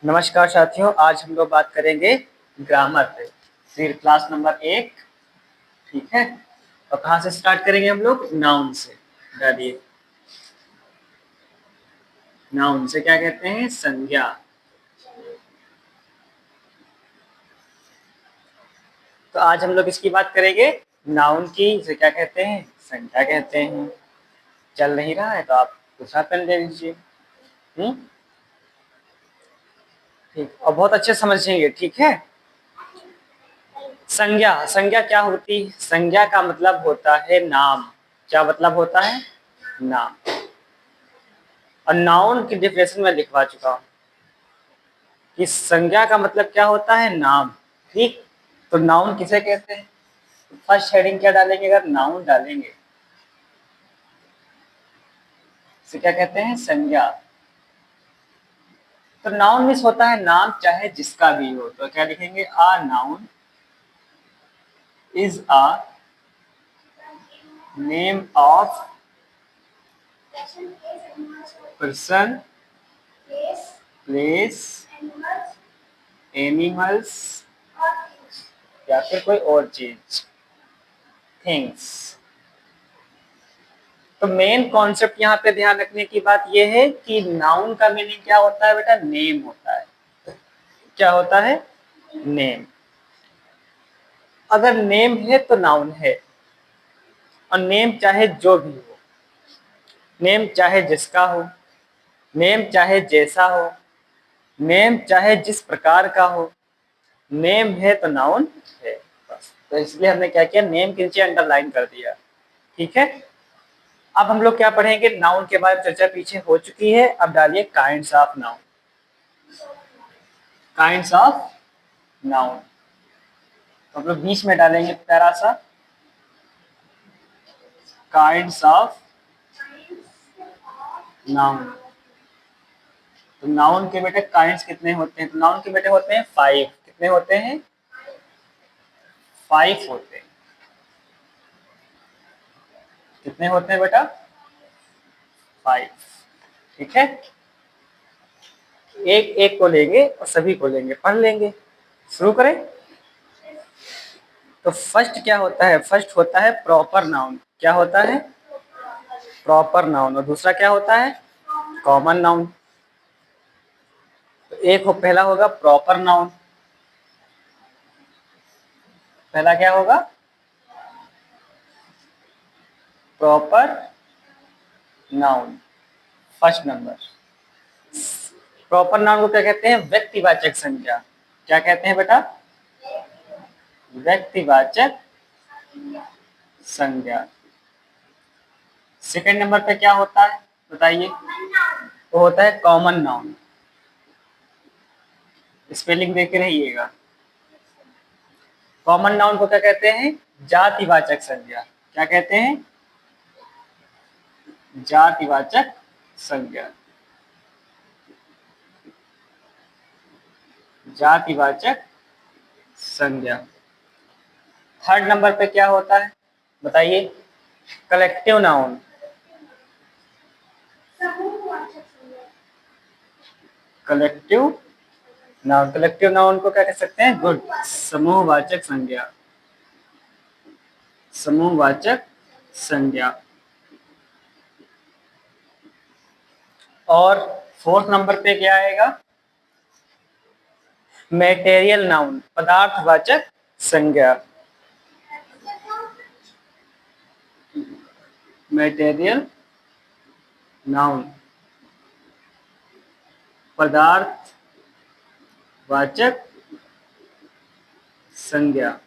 नमस्कार साथियों, आज हम लोग बात करेंगे ग्रामर पे। फिर क्लास नंबर 1, ठीक है। और कहाँ से स्टार्ट करेंगे हम लोग? नाउन से। डालिए, नाउन से क्या कहते हैं? संज्ञा। तो आज हम लोग इसकी बात करेंगे, नाउन की। इसे क्या कहते हैं? संज्ञा कहते हैं। चल नहीं रहा है तो आप दूसरा पेन ले लीजिए। ठीक, और बहुत अच्छे समझेंगे, ठीक है। संज्ञा, संज्ञा क्या होती है? संज्ञा का मतलब होता है नाम। क्या मतलब होता है? नाम। और नाउन की डिफिनेशन में लिखवा चुका हूं कि संज्ञा का मतलब क्या होता है? नाम। ठीक, तो नाउन किसे कहते हैं? फर्स्ट हेडिंग क्या डालेंगे? अगर नाउन डालेंगे इसे क्या कहते हैं? संज्ञा। तो नाउन मीन्स होता है नाम, चाहे जिसका भी हो। तो क्या लिखेंगे? A noun is a name of person, place, animals या फिर कोई और चीज, थिंग्स। तो मेन कॉन्सेप्ट यहाँ पे ध्यान रखने की बात यह है कि नाउन का मीनिंग क्या होता है बेटा? नेम होता है। क्या होता है? नेम। अगर नेम है तो नाउन है। और नेम चाहे जो भी हो, नेम चाहे जिसका हो, नेम चाहे जैसा हो, नेम चाहे जिस प्रकार का हो, नेम है तो नाउन है। बस, तो इसलिए हमने क्या किया? नेम के नीचे अंडरलाइन कर दिया, ठीक है। अब हम लोग क्या पढ़ेंगे? नाउन के बारे में चर्चा पीछे हो चुकी है। अब डालिए kinds of noun. Kinds of noun तो हम लोग बीच में डालेंगे प्यारा सा, काइंड्स ऑफ नाउन। तो नाउन के बेटे काइंड्स कितने होते हैं? तो नाउन के बेटे होते हैं 5। कितने होते हैं? 5 होते हैं। कितने होते हैं बेटा? 5, ठीक है। एक एक को लेंगे और सभी को लेंगे, पढ़ लेंगे। शुरू करें। तो फर्स्ट क्या होता है? फर्स्ट होता है प्रॉपर नाउन। क्या होता है? Proper noun. और दूसरा क्या होता है? Common noun. तो एक हो, पहला होगा प्रॉपर नाउन। पहला क्या होगा? Proper noun, first number. Proper noun को क्या कहते हैं? व्यक्तिवाचक संज्ञा। क्या कहते हैं बेटा? व्यक्तिवाचक संज्ञा। सेकंड नंबर पे क्या होता है बताइए? वो होता है कॉमन नाउन। स्पेलिंग देख के रहिएगा। कॉमन नाउन को क्या कहते हैं? जातिवाचक संज्ञा। क्या कहते हैं? जातिवाचक संज्ञा। जातिवाचक संज्ञा। थर्ड नंबर पे क्या होता है बताइए? Collective noun. Collective noun. Collective noun को क्या कह सकते हैं? गुड, समूहवाचक संज्ञा। समूहवाचक संज्ञा। और फोर्थ नंबर पे क्या आएगा? मैटेरियल नाउन, पदार्थवाचक संज्ञा। मैटेरियल नाउन, पदार्थवाचक संज्ञा।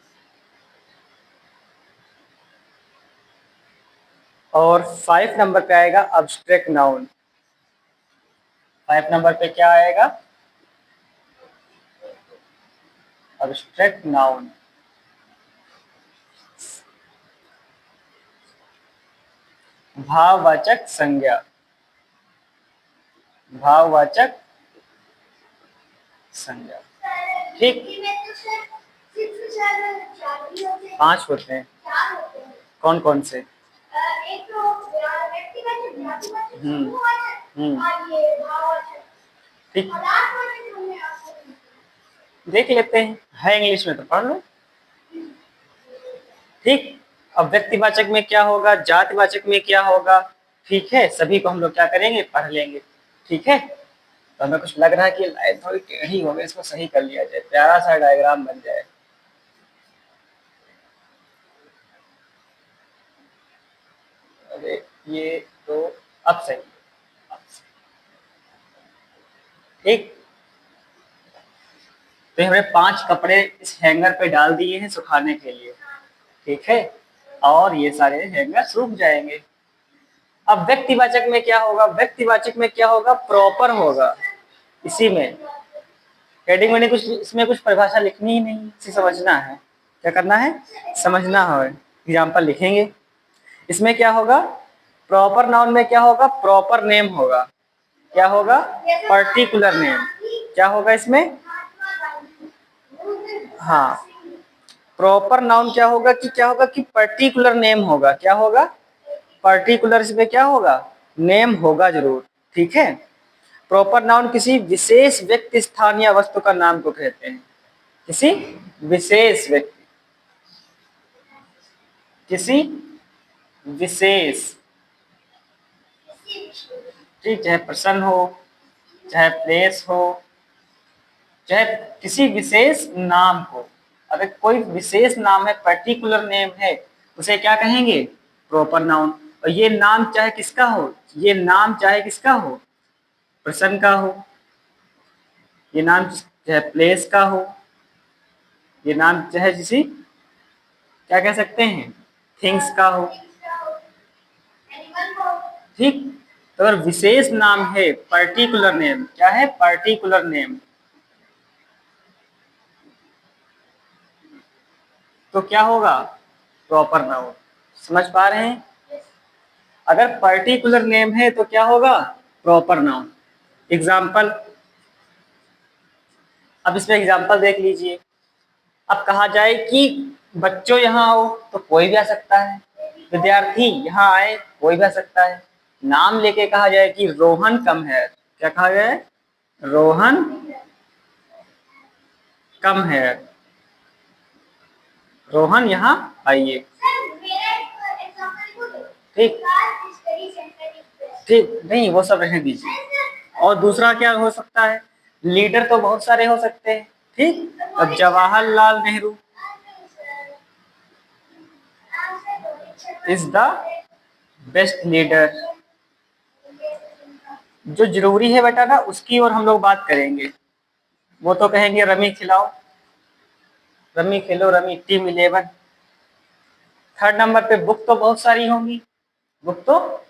और 5 नंबर पे आएगा अब्स्ट्रैक्ट नाउन। 5 नंबर पे क्या आएगा? अब्स्ट्रैक्ट नाउन, भाववाचक संज्ञा। भाववाचक संज्ञा, ठीक। 5 होते हैं। कौन कौन से? हम्म, ठीक। देख लेते हैं, है इंग्लिश में तो पढ़ लो। ठीक, अब व्यक्तिवाचक में क्या होगा, जातिवाचक में क्या होगा, ठीक है, सभी को हम लोग क्या करेंगे, पढ़ लेंगे। ठीक है, तो हमें कुछ लग रहा है कि लाइन थोड़ी टेढ़ी हो गई, इसको सही कर लिया जाए, प्यारा सा डायग्राम बन जाए। अरे ये तो अब सही है, अब सही। ठीक, तो हमने 5 कपड़े इस हैंगर पे डाल दिए हैं सुखाने के लिए। ठीक है, और ये सारे हैंगर सूख जाएंगे। अब व्यक्तिवाचक में क्या होगा, व्यक्तिवाचक में क्या होगा, प्रॉपर होगा। इसी में हेडिंग में कुछ, इसमें कुछ परिभाषा लिखनी ही नहीं, इसे समझना है। क्या करना है, समझना है। एग्जाम्पल लिखेंगे। इसमें क्या होगा, प्रॉपर नाउन में क्या होगा, प्रॉपर नेम होगा। क्या होगा, पर्टिकुलर नेम। क्या होगा इसमें, हाँ, प्रॉपर नाउन क्या होगा कि क्या होगा कि पर्टिकुलर नेम होगा। क्या होगा, पर्टिकुलर, इसमें क्या होगा, नेम होगा जरूर। ठीक है, प्रॉपर नाउन किसी विशेष व्यक्ति, स्थान या वस्तु का नाम को कहते हैं। किसी विशेष व्यक्ति, किसी विशेष, ठीक, चाहे पर्सन हो, चाहे प्लेस हो, चाहे किसी विशेष नाम हो। अगर कोई विशेष नाम है, पर्टिकुलर नेम है, उसे क्या कहेंगे, प्रॉपर नाउन। और ये नाम चाहे किसका हो, ये नाम चाहे किसका हो, पर्सन का हो, ये नाम चाहे प्लेस का हो, ये नाम चाहे किसी, क्या कह सकते हैं, थिंग्स का हो। ठीक, तो अगर विशेष नाम है, पर्टिकुलर नेम, क्या है, पर्टिकुलर नेम, तो क्या होगा, प्रॉपर नाउन। समझ पा रहे हैं, अगर पर्टिकुलर नेम है तो क्या होगा, प्रॉपर नाउन। एग्जाम्पल, अब इसमें एग्जाम्पल देख लीजिए। अब कहा जाए कि बच्चों यहाँ आओ, तो कोई भी आ सकता है। विद्यार्थी यहाँ आए, कोई भी आ सकता है। नाम लेके कहा जाए कि रोहन कम है, क्या कहा जाए, रोहन कम है, रोहन यहाँ आइए। ठीक, ठीक, नहीं वो सब रहने दीजिए। और दूसरा क्या हो सकता है, लीडर तो बहुत सारे हो सकते हैं। ठीक, अब Jawaharlal Nehru is the best leader. जो जरूरी है बेटा ना, उसकी और हम लोग बात करेंगे। वो तो कहेंगे रमी खिलाओ, रमी खेलो, रमी टीम 11। थर्ड नंबर पे बुक तो बहुत सारी होंगी, बुक तो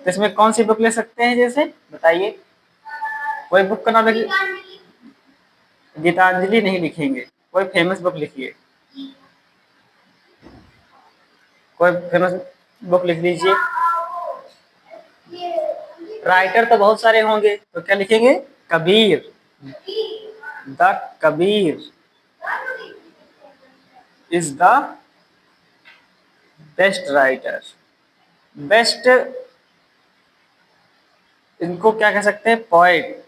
इसमें कौन सी बुक ले सकते हैं, जैसे बताइए, कोई बुक का नाम लिखिए। गीतांजलि नहीं लिखेंगे, कोई फेमस बुक लिखिए, कोई फेमस बुक लिख लीजिए। राइटर तो बहुत सारे होंगे, तो क्या लिखेंगे, Kabir, the Kabir is the best writer. Best, इनको क्या कह सकते हैं, पोएट।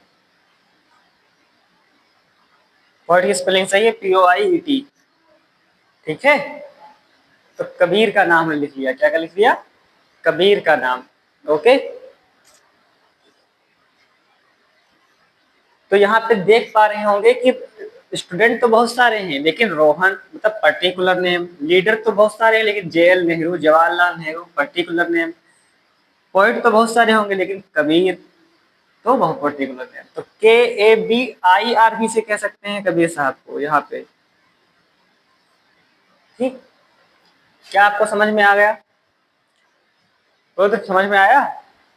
पोएट की स्पेलिंग सही है, POIET। ठीक है, तो कबीर का नाम लिख लिया, क्या लिख लिया, कबीर का नाम। ओके, तो यहाँ पे देख पा रहे होंगे कि स्टूडेंट तो बहुत सारे हैं, लेकिन रोहन मतलब पर्टिकुलर नेम, लीडर तो बहुत सारे हैं, लेकिन JL Nehru, Jawaharlal Nehru particular name, poet तो बहुत सारे होंगे, लेकिन कबीर तो बहुत पर्टिकुलर नेम। तो KABIR से कह सकते हैं कबीर साहब को यहाँ पे। ठीक, क्या आपको समझ में आ गया, तो समझ में आया।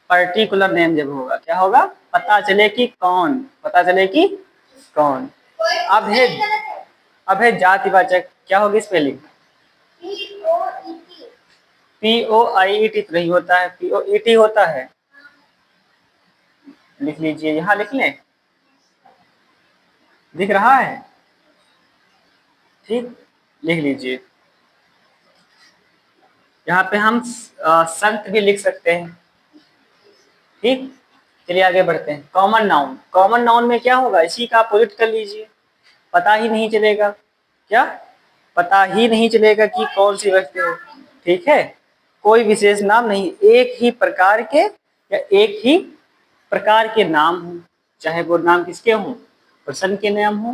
पर्टिकुलर नेम जब होगा, क्या होगा, पता चले कि कौन, पता चले कि कौन। अब है जातिवाचक, क्या होगी स्पेलिंग, POIET तो नहीं होता है, POET होता है। लिख लीजिए, यहाँ लिख लें, दिख रहा है, ठीक, लिख लीजिए। यहाँ पे हम संत भी लिख सकते हैं। ठीक, चलिए आगे बढ़ते हैं। कॉमन नाउन, कॉमन नाउन में क्या होगा, इसी का अपोजिट कर लीजिए। पता ही नहीं चलेगा, क्या पता ही नहीं चलेगा कि कौन सी वस्तु है। ठीक है, कोई विशेष नाम नहीं, एक ही प्रकार के या एक ही प्रकार के नाम हो, चाहे वो नाम किसके हों, पर्सन के नाम हो,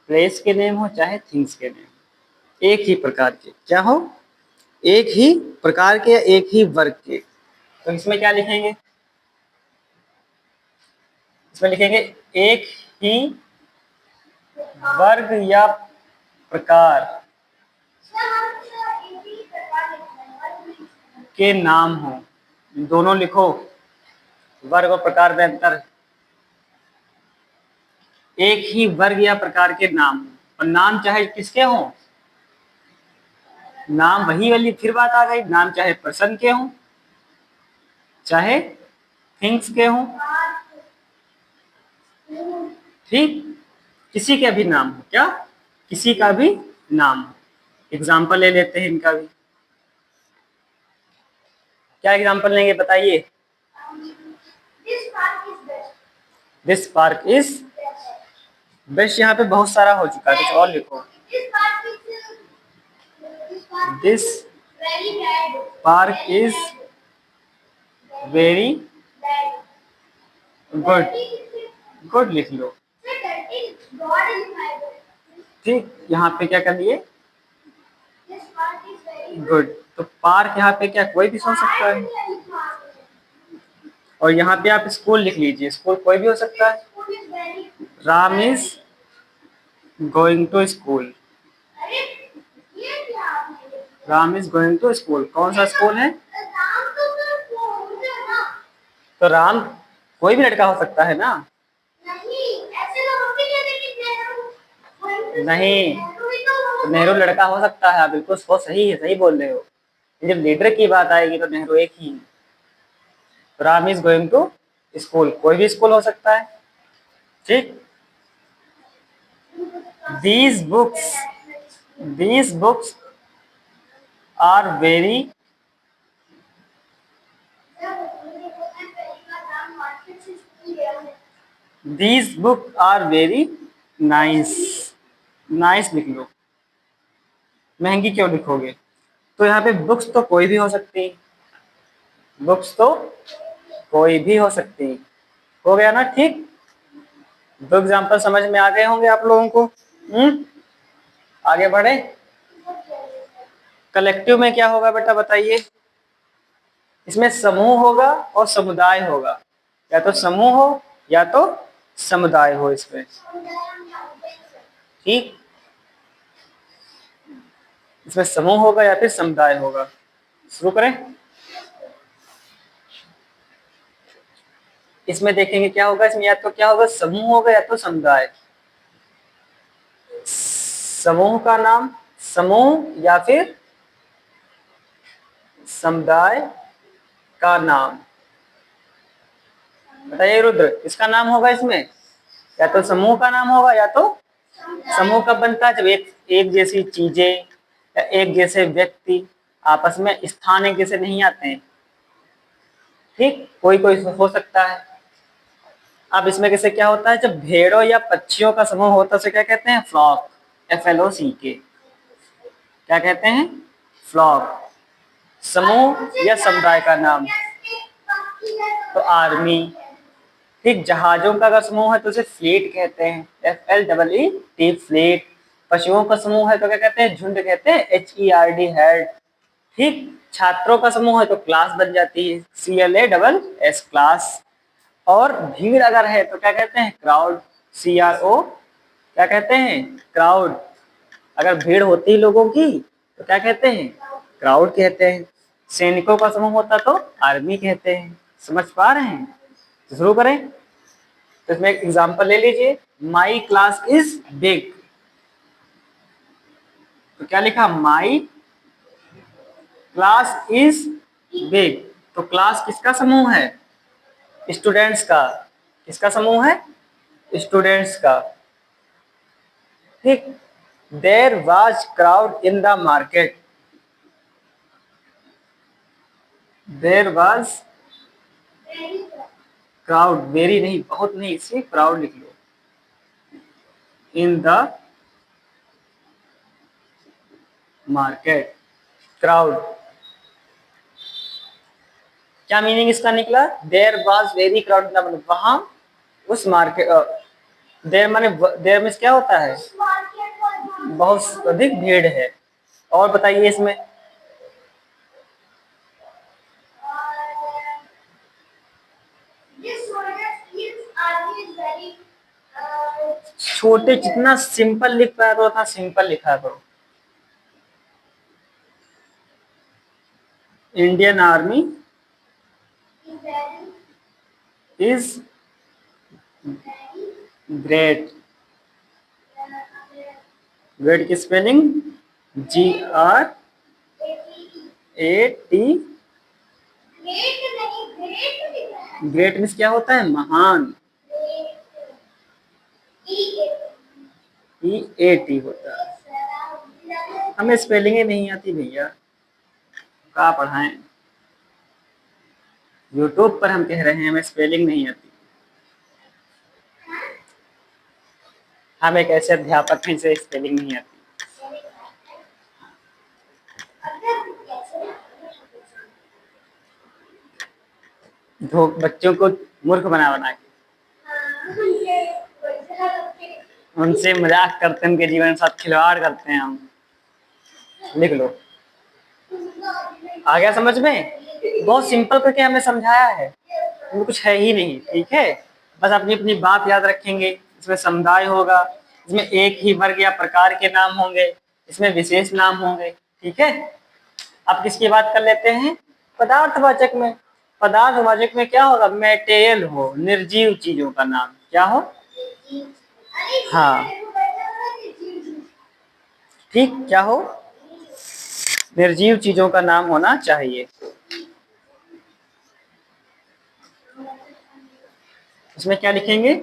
प्लेस के नेम हो, चाहे थिंग्स के नेम, एक ही प्रकार के क्या हो, एक ही प्रकार के या एक ही वर्ग के। तो इसमें क्या लिखेंगे, इसमें लिखेंगे एक ही वर्ग या प्रकार के नाम हो, दोनों लिखो, वर्ग और प्रकार में अंतर है। एक ही वर्ग या प्रकार के नाम हो, और नाम चाहे किसके हों, नाम वही वाली फिर बात आ गई, नाम चाहे पर्सन के हों चाहे थिंग्स के हों, ठीक, किसी का भी नाम हो, क्या किसी का भी नाम हो। एग्जाम्पल ले लेते हैं इनका भी, क्या एग्जाम्पल लेंगे बताइए। दिस पार्क इज बेस्ट, यहाँ पे बहुत सारा हो चुका है, कुछ और लिखो। This park is very good, good लिख लो, ठीक, यहाँ पे क्या कर लिए, गुड। तो पार्क यहाँ पे क्या कोई भी सोच सकता है, और यहाँ पे आप स्कूल लिख लीजिए, स्कूल कोई भी हो सकता है। Ram is going to school, Ram is going to school, कौन सा स्कूल है, तो राम कोई भी लड़का हो सकता है ना, नहीं तो नेहरू लड़का हो सकता है, बिल्कुल वो सही है, सही बोल रहे हो। जब लीडर की बात आएगी तो नेहरू एक ही है। Ram is going to school, कोई भी स्कूल हो सकता है, ठीक। These books are very these book are very nice, nice लिख लो, महंगी क्यों लिखोगे, तो यहाँ पे बुक्स तो कोई भी हो सकती, बुक्स तो कोई भी हो सकती, हो गया ना, ठीक। दो एग्जाम्पल समझ में आ गए होंगे आप लोगों को। आगे बढ़े, कलेक्टिव में क्या होगा बेटा बताइए, इसमें समूह होगा और समुदाय होगा, या तो समूह हो या तो समुदाय हो इसमें, ठीक, इसमें समूह होगा या फिर समुदाय होगा। शुरू करें, इसमें देखेंगे क्या होगा, इसमें या तो क्या होगा समूह होगा या तो समुदाय, समूह का नाम समूह या फिर समुदाय का नाम, बताइए रुद्र, इसका नाम होगा इसमें, या तो समूह का नाम होगा या तो, समूह कब बनता है जब एक जैसी चीजें या एक जैसे व्यक्ति आपस में स्थान एक जैसे नहीं आते हैं, ठीक, कोई कोई हो सकता है। अब इसमें कैसे क्या होता है, जब भेड़ों या पक्षियों का समूह होता है उसे क्या कहते हैं, फ्लॉक, FLOCK, क्या कहते हैं, फ्लॉक। समूह या समुदाय का नाम तो आर्मी, ठीक, जहाजों का अगर समूह है तो उसे फ्लीट कहते हैं, FLEET, फ्लीट। पशुओं का समूह है तो क्या कहते हैं, झुंड कहते हैं, HERD, हेड, ठीक। छात्रों का समूह है तो क्लास बन जाती है, CLASS, क्लास। और भीड़ अगर है तो क्या कहते हैं, क्राउड, CRO, क्या कहते हैं, क्राउड। अगर भीड़ होती है लोगों की तो क्या कहते हैं, क्राउड कहते हैं। सैनिकों का समूह होता तो आर्मी कहते हैं। समझ पा रहे हैं, तो शुरू करें। तो इसमें एक एग्जांपल ले लीजिए, माई क्लास इज बिग, तो क्या लिखा, माई क्लास इज बिग, तो क्लास किसका समूह है, स्टूडेंट्स का, किसका समूह है, स्टूडेंट्स का, ठीक। There was crowd in the market, there was crowd, very नहीं, बहुत नहीं, इसलिए क्राउड लिख लो, इन द मार्केट, क्राउड, क्या मीनिंग इसका निकला? देयर वॉज वेरी क्राउड, मतलब वहां उस मार्केट, देयर माने देयर मीन्स क्या होता है? बहुत अधिक भीड़ है। और बताइए इसमें। छोटे, जितना सिंपल लिख पाया करो उतना सिंपल लिखा करो। Indian army is great. Great की स्पेलिंग GRAT। ग्रेट मीन्स क्या होता है? महान। EAT होता है। हमें स्पेलिंग नहीं आती भैया, क्या पढ़ाएं? यूट्यूब पर हम कह रहे हैं हमें स्पेलिंग नहीं आती। हम एक ऐसे अध्यापक हैं जिसे स्पेलिंग नहीं आती। बच्चों को मूर्ख बना बना के उनसे मजाक करते हैं, उनके जीवन के साथ खिलवाड़ करते हैं हम। लिख लो। आ गया समझ में? बहुत सिंपल करके हमने समझाया है, इसमें कुछ है ही नहीं। ठीक है, बस अपनी अपनी बात याद रखेंगे। इसमें समुदाय होगा, इसमें एक ही वर्ग या प्रकार के नाम होंगे, इसमें विशेष नाम होंगे। ठीक है, अब किसकी बात कर लेते हैं? पदार्थवाचक में। पदार्थवाचक में क्या होगा? मेटेरियल हो, निर्जीव चीजों का नाम क्या हो? हाँ ठीक, क्या हो? निर्जीव चीजों का नाम होना चाहिए। इसमें क्या लिखेंगे?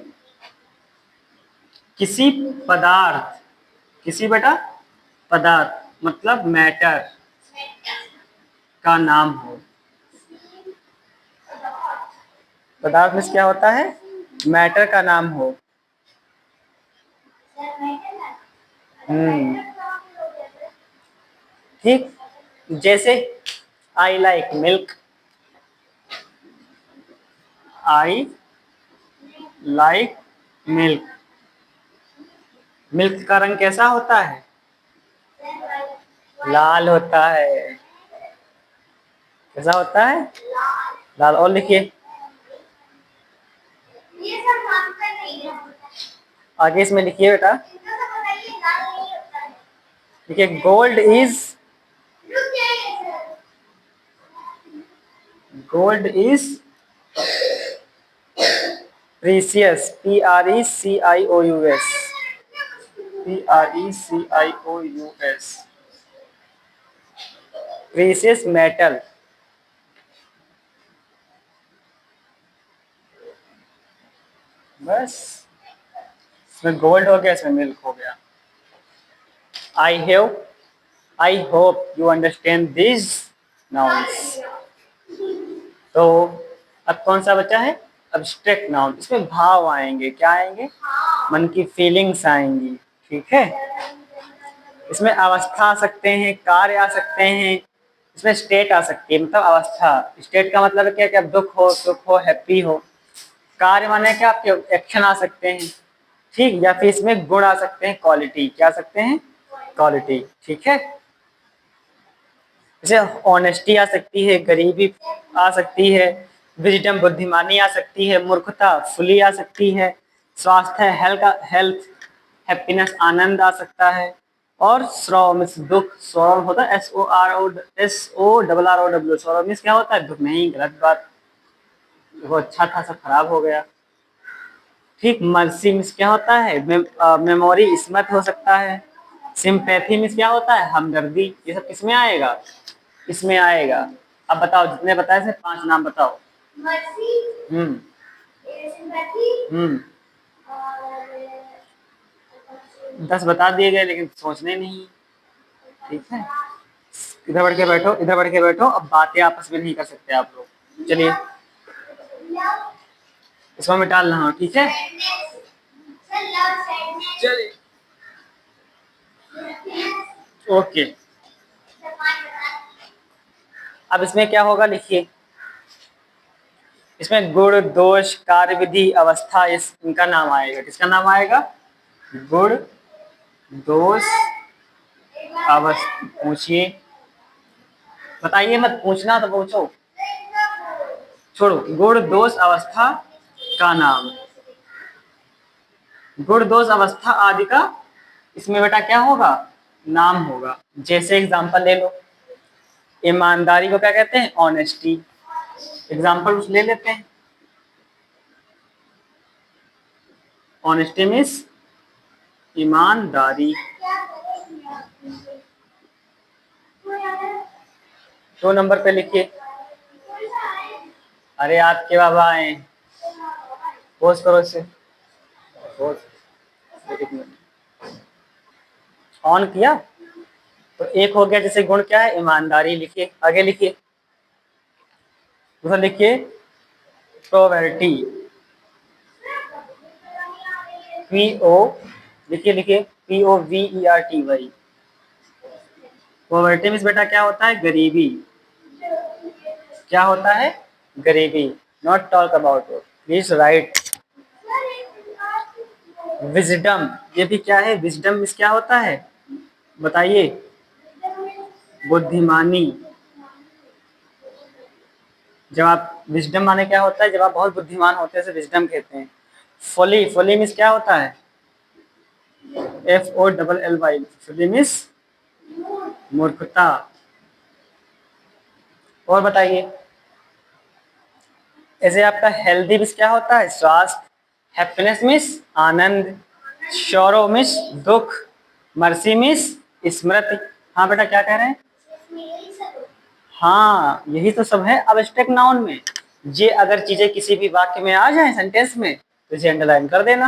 किसी पदार्थ, किसी बेटा पदार्थ मतलब मैटर का नाम हो। पदार्थ में क्या होता है? मैटर का नाम हो। ठीक, जैसे I like milk. I like milk. Milk का रंग कैसा होता है? लाल होता है। कैसा होता है? लाल। और लिखिए आगे, इसमें लिखिए बेटा। देखिए gold is, gold is precious, PRECIOUS, PRECIOUS, precious metal. बस, इसमें गोल्ड हो गया, इसमें मिल्क हो गया। I hope you understand this nouns. तो अब कौन सा बचा है? Abstract noun. इसमें भाव आएंगे। क्या आएंगे? मन की फीलिंग्स आएंगी। ठीक है, इसमें अवस्था आ सकते हैं, कार्य आ सकते हैं, इसमें स्टेट आ सकती है। मतलब अवस्था, स्टेट का मतलब क्या? कि अब दुख हो, हैप्पी हो। कार्य माने क्या? आपके एक्शन आ सकते हैं। ठीक, या फिर इसमें गुण आ सकते हैं, क्वालिटी। क्या आ सकते हैं? क्वालिटी। ठीक है, जैसे ऑनेस्टी आ सकती है, गरीबी आ सकती है, विजडम बुद्धिमानी आ सकती है, मूर्खता फुली आ सकती है, स्वास्थ्य हेल्थ, हैप्पीनेस आनंद आ सकता है, और सौरव मीन्स दुख। सौरव होता है SORROW। सौरव मीन्स क्या होता है? दुख। नहीं, गलत बात, वो अच्छा था सब खराब हो गया। ठीक, मर्सी मीन्स क्या होता है? मेमोरी, स्मृत हो सकता है। सिंपैथी मीन्स क्या होता है? हमदर्दी। ये सब किसमें आएगा? इसमें आएगा। अब बताओ, जितने बताए थे 5 नाम बताओ। हम्म हम्म 10 बता दिए गए, लेकिन सोचने नहीं। ठीक है, इधर बढ़ के बैठो, इधर बढ़ के बैठो। अब बातें आपस में नहीं कर सकते आप लोग। चलिए, इसमें मैं डाल रहा हूँ। ठीक है, चलिए, ओके। अब इसमें क्या होगा लिखिए, इसमें गुण, दोष, कार्यविधि, अवस्था, इस इनका नाम आएगा। किसका नाम आएगा? गुण, दोष, अवस्था। पूछिए, बताइए मत, पूछना तो पूछो, छोड़ो। गुण, दोष, अवस्था का नाम, गुण, दोष, अवस्था आदि का इसमें बेटा क्या होगा? नाम होगा। जैसे एग्जांपल ले लो, ईमानदारी को क्या कहते हैं? ऑनेस्टी। एग्जांपल ले लेते हैं, ऑनेस्टी मीन्स ईमानदारी। 2 नंबर पे लिखिए, अरे आपके बाबा आए, पोज करो इसे, पोज, एक मिनट, ऑन किया तो एक हो गया। जैसे गुण क्या है? ईमानदारी। लिखिए, आगे लिखिए, दूसरा लिखिए प्रोवर्टी, PO, लिखिए लिखिए, POVERTY। पॉवर्टी मीन्स बेटा क्या होता है? गरीबी। क्या होता है? गरीबी। Not talk about it, please right. Wisdom, ये भी क्या है? विजडम मीन्स क्या होता है? बताइए, बुद्धिमानी। जब आप विजडम माने क्या होता है? जब आप बहुत बुद्धिमान होते हैं, विजडम कहते हैं। फोली, फोली मीन्स क्या होता है? FOLLY, फोली मीन्स मूर्खता। और बताइए, ऐसे आपका हेल्दी मीन्स क्या होता है? स्वास्थ्य। हैप्पीनेस मीन्स आनंद। शोरो मीन्स दुख। मर्सी मीन्स स्मृति। हाँ बेटा, क्या कह रहे हैं? हाँ, यही तो सब है अब्स्ट्रैक्ट नाउन में। ये अगर चीजें किसी भी वाक्य में आ जाए, सेंटेंस में, तो इसे अंडरलाइन कर देना।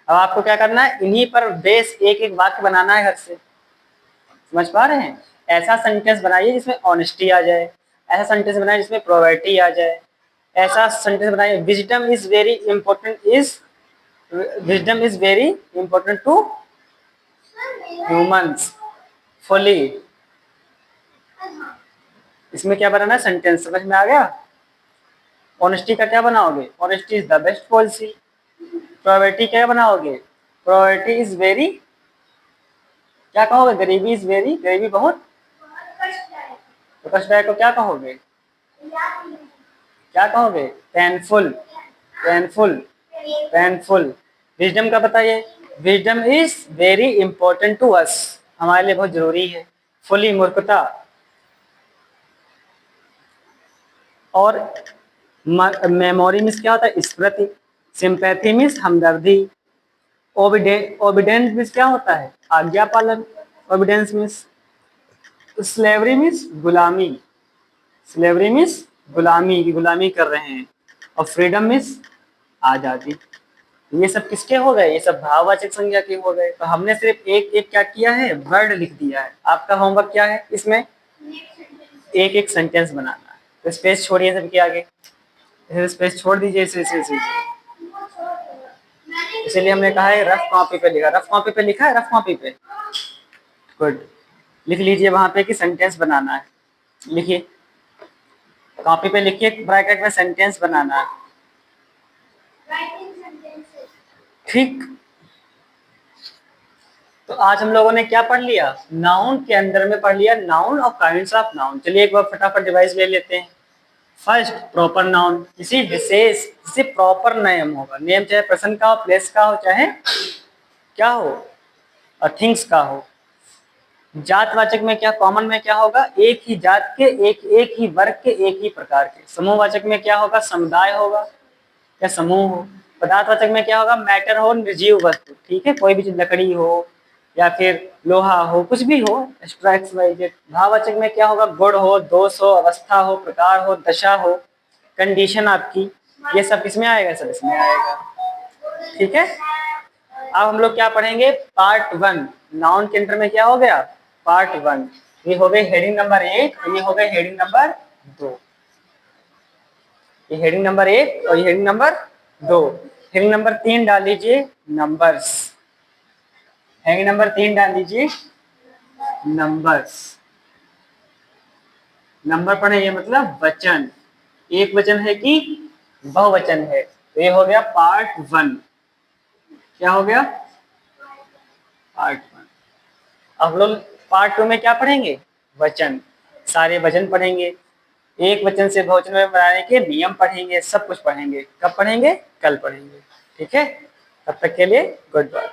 अब आपको क्या करना है? इन्हीं पर बेस एक एक वाक्य बनाना है घर से। समझ पा रहे हैं? ऐसा सेंटेंस बनाइए जिसमें ऑनेस्टी आ जाए, ऐसा सेंटेंस बनाइए जिसमें प्रोवर्टी आ जाए, ऐसा सेंटेंस बनाइए wisdom is very important, is wisdom is very important to humans. Fully, इसमें क्या बनाना है? सेंटेंस। समझ में आ गया? ऑनेस्टी का क्या बनाओगे? Honesty is the best policy. Poverty क्या बनाओगे? प्रोवर्टी इज वेरी, क्या कहोगे? गरीबी इज वेरी, गरीबी बहुत तो कष्टदायक को क्या कहोगे? क्या कहोगे? Painful, painful, painful. विजडम का बताइए, wisdom is very important to us, हमारे लिए बहुत जरूरी है। फुली, मूर्खता। और मेमोरी मीन्स क्या होता है? स्मृति। सिंपैथी मीन्स हमदर्दी। ओबिडेंस मीन्स क्या होता है? आज्ञा पालन। ओबिडेंस मीन्स। स्लेवरी मीन्स गुलामी। स्लेवरी मीन्स गुलामी, की गुलामी कर रहे हैं। और फ्रीडम मीन्स आजादी। ये सब किसके हो गए? ये सब भाववाचक संज्ञा के हो गए। तो हमने सिर्फ एक एक क्या किया है? वर्ड लिख दिया है। आपका होमवर्क क्या है इसमें? एक एक सेंटेंस बनाना है। तो स्पेस छोड़िए सबके आगे, स्पेस छोड़ दीजिए इसे इसे इसे। इसीलिए हमने कहा है रफ कॉपी पे लिखा। रफ कॉपी पे लिखा है? रफ कॉपी पे, गुड। लिख लीजिए वहां पे कि सेंटेंस बनाना है। लिखिए, कॉपी पे लिखिए, ब्रैकेट में सेंटेंस बनाना है। ठीक। तो आज हम लोगों ने क्या पढ़ लिया? नाउन के अंदर में पढ़ लिया नाउन और काइंड्स ऑफ नाउन। चलिए एक बार फटाफट डिवाइस ले लेते हैं। फर्स्ट, प्रॉपर नाउन, किसी विशेष, किसी प्रॉपर नेम होगा। नेम चाहे पर्सन का हो, प्लेस का हो, चाहे क्या हो, और थिंग्स का हो। जातवाचक में क्या, कॉमन में क्या होगा? एक ही जात के, एक ही वर्ग के, एक ही प्रकार के। समूहवाचक में क्या होगा? समुदाय होगा या समूह हो। पदार्थवाचक में क्या होगा? मैटर हो, निर्जीव वस्तु। ठीक है, कोई भी चीज, लकड़ी हो या फिर लोहा हो, कुछ भी हो, एक्स वाई जेड। भाववाचक में क्या होगा? गुण हो, दोष हो, अवस्था हो, प्रकार हो, दशा हो, कंडीशन आपकी। ये सब किसमें आएगा? सब इसमें आएगा। ठीक है, अब हम लोग क्या पढ़ेंगे? पार्ट 1। नाउन के अंदर में क्या हो गया? पार्ट 1। ये हो गई हेडिंग नंबर 1 और ये हो गई हेडिंग नंबर 2। ये हेडिंग नंबर 1 और ये हेडिंग नंबर 2। हेडिंग नंबर 3 डाल लीजिए नंबर्स। हेडिंग नंबर 3 डाल लीजिए नंबर्स। नंबर पढ़ेंगे मतलब वचन, एक वचन है कि बहुवचन है। तो ये हो गया पार्ट 1। क्या हो गया? पार्ट 1। अब लोग पार्ट 2 में क्या पढ़ेंगे? वचन, सारे वचन पढ़ेंगे, एक वचन से बहुवचन में बनाने के नियम पढ़ेंगे, सब कुछ पढ़ेंगे। कब पढ़ेंगे? कल पढ़ेंगे। ठीक है, तब तक के लिए गुड बाय।